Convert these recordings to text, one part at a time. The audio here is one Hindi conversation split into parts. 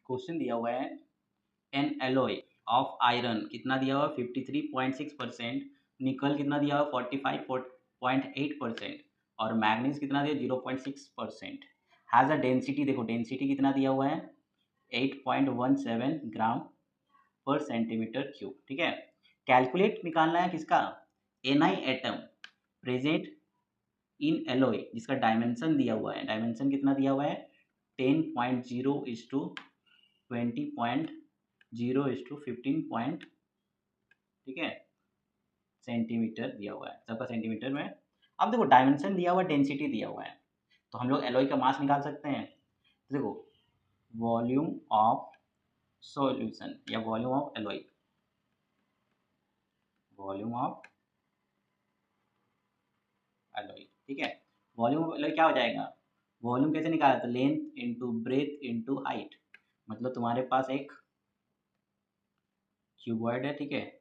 क्वेश्चन दिया हुआ है एन एलॉय ऑफ आयरन कितना दिया हुआ है 53.6%, निकल कितना दिया हुआ 45.8% और मैग्नीज कितना दिया 0.6%। हैज़ अ डेंसिटी, देखो डेंसिटी कितना दिया हुआ है 8.17 ग्राम पर सेंटीमीटर क्यूब। ठीक है, कैलकुलेट निकालना है किसका, NI atom present in alloy जिसका डायमेंशन दिया हुआ है, डायमेंशन कितना दिया हुआ है 10.0:20.20:15 ठीक है सेंटीमीटर दिया हुआ है, सबका सेंटीमीटर में। अब देखो डायमेंशन दिया हुआ है, डेंसिटी दिया हुआ है, तो हम लोग एलॉय का मास निकाल सकते हैं। तो देखो वॉल्यूम ऑफ सॉल्यूशन या volume of alloy, volume of alloy, ठीक है। वॉल्यूम ऑफ एलॉय क्या हो जाएगा, वॉल्यूम कैसे निकाला था, length into breadth into height. मतलब तुम्हारे पास एक क्यूबॉइड है, ठीक है,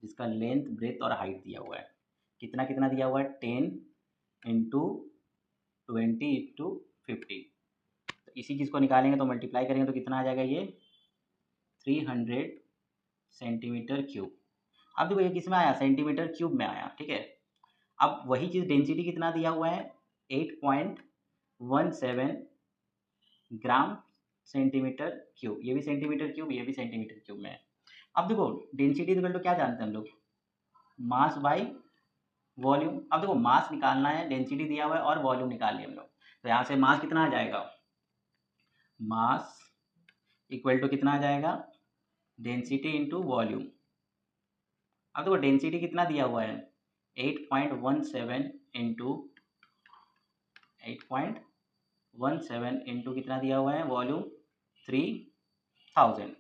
जिसका लेंथ ब्रेथ और हाइट दिया हुआ है, कितना कितना दिया हुआ है 10 × 20 × 50। तो इसी चीज़ को निकालेंगे तो मल्टीप्लाई करेंगे तो कितना आ जाएगा ये 300 सेंटीमीटर क्यूब। अब देखो ये किस में आया, सेंटीमीटर क्यूब में आया, ठीक है। अब वही चीज़ डेंसिटी कितना दिया हुआ है 8.17 ग्राम सेंटीमीटर क्यूब, ये भी सेंटीमीटर क्यूब, ये भी सेंटीमीटर क्यूब में है। अब देखो डेंसिटी इक्वल टू क्या जानते हैं हम लोग, मास बाई वॉल्यूम। अब देखो मास निकालना है, डेंसिटी दिया हुआ है और वॉल्यूम निकाल लिया हम लोग, तो यहाँ से मास कितना आ जाएगा, मास इक्वल टू कितना आ जाएगा डेंसिटी इंटू वॉल्यूम। अब देखो डेंसिटी कितना दिया हुआ है 8.17 इंटू 8.17 इंटू कितना दिया हुआ है वॉल्यूम 3000।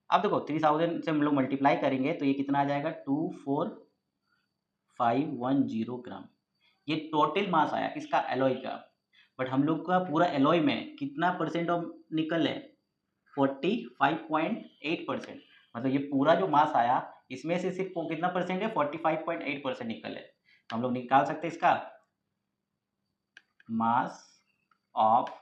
अब देखो 3000 से हम लोग मल्टीप्लाई करेंगे तो ये कितना आ जाएगा 24510 ग्राम। ये टोटल मास आया किसका, एलॉय का। बट हम लोग का पूरा एलॉय में कितना परसेंट ऑफ निकल है 45.8%। मतलब ये पूरा जो मास आया इसमें से सिर्फ कितना परसेंट है 45.8% निकल है। तो हम लोग निकाल सकते हैं इसका मास ऑफ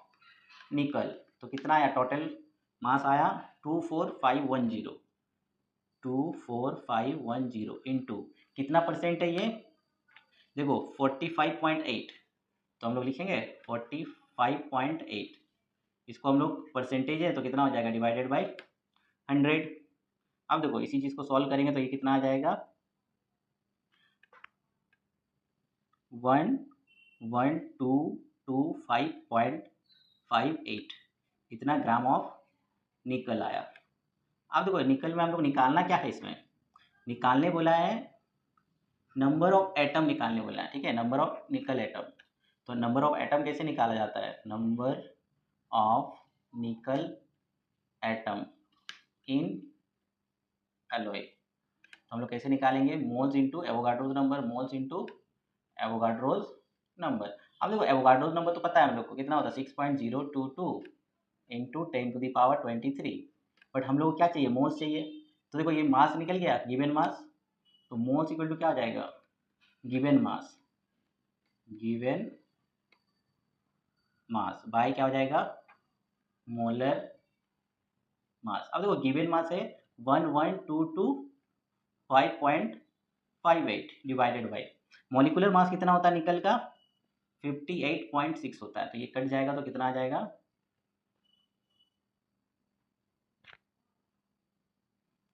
निकल, तो कितना आया टोटल मास आया 24510 इंटू कितना परसेंट है ये, देखो 45.8, तो हम लोग लिखेंगे 45.8, इसको हम लोग परसेंटेज है तो कितना हो जाएगा डिवाइडेड बाई 100। अब देखो इसी चीज़ को सॉल्व करेंगे तो ये कितना आ जाएगा 11225.58 इतना ग्राम ऑफ निकल आया। अब देखो निकल में हम लोग निकालना क्या है, इसमें निकालने बोला है नंबर ऑफ एटम निकालने बोला है, ठीक है, नंबर ऑफ निकल एटम। तो नंबर ऑफ एटम कैसे निकाला जाता है, number of nickel atom in alloy. तो हम लोग कैसे निकालेंगे, moles into Avogadro's number, moles into Avogadro's number. अब देखो एवोगाड्रोज नंबर तो पता है हम लोग को कितना होता है 6.022 इंटू 10⁻23। बट हम लोग को क्या चाहिए, मोल्स चाहिए। तो देखो ये मास निकल गया गिवन मास, तो मोल्स इक्वल टू क्या हो जाएगा given mass, given mass by क्या हो जाएगा मोलर मास। अब देखो गिवन मास है 1122.58 डिवाइडेड बाई मॉलिकुलर मास कितना होता है निकल का 58.6 होता है, तो ये कट जाएगा तो कितना आ जाएगा,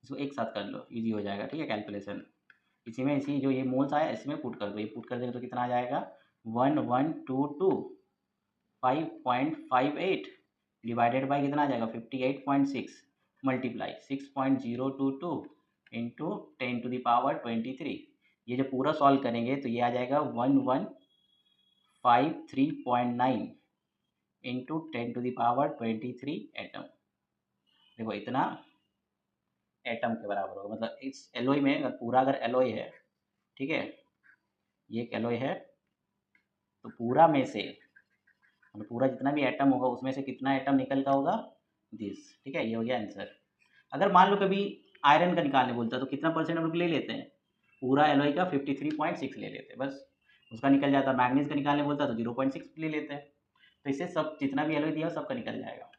इसको एक साथ कर लो इजी हो जाएगा, ठीक है कैलकुलेशन। इसी में इसी जो ये मोल्स आया इसमें पुट कर दो, ये पुट कर देंगे तो कितना आ जाएगा 1122.558 डिवाइडेड बाई कितना आ जाएगा 58.6 मल्टीप्लाई 6.022 इंटू 10⁻23। ये जो पूरा सॉल्व करेंगे तो ये आ जाएगा 1153.9 इंटू 10⁻23 एटम। देखो इतना एटम के बराबर होगा। मतलब इस एलॉय में अगर पूरा अगर एलॉय है, ठीक है, ये एक एलॉय है, तो पूरा में से मतलब पूरा जितना भी एटम होगा उसमें से कितना एटम निकल का होगा दिस, ठीक है, ये हो गया आंसर। अगर मान लो कभी आयरन का निकालने बोलता है तो कितना परसेंट हम लोग ले लेते हैं, पूरा एलॉय का 53.6 ले लेते हैं, बस उसका निकल जाता है। मैग्नीज का निकालने बोलता है तो 0.6 ले लेते हैं। तो इससे सब जितना भी एलोई दिया हो सबका निकल जाएगा।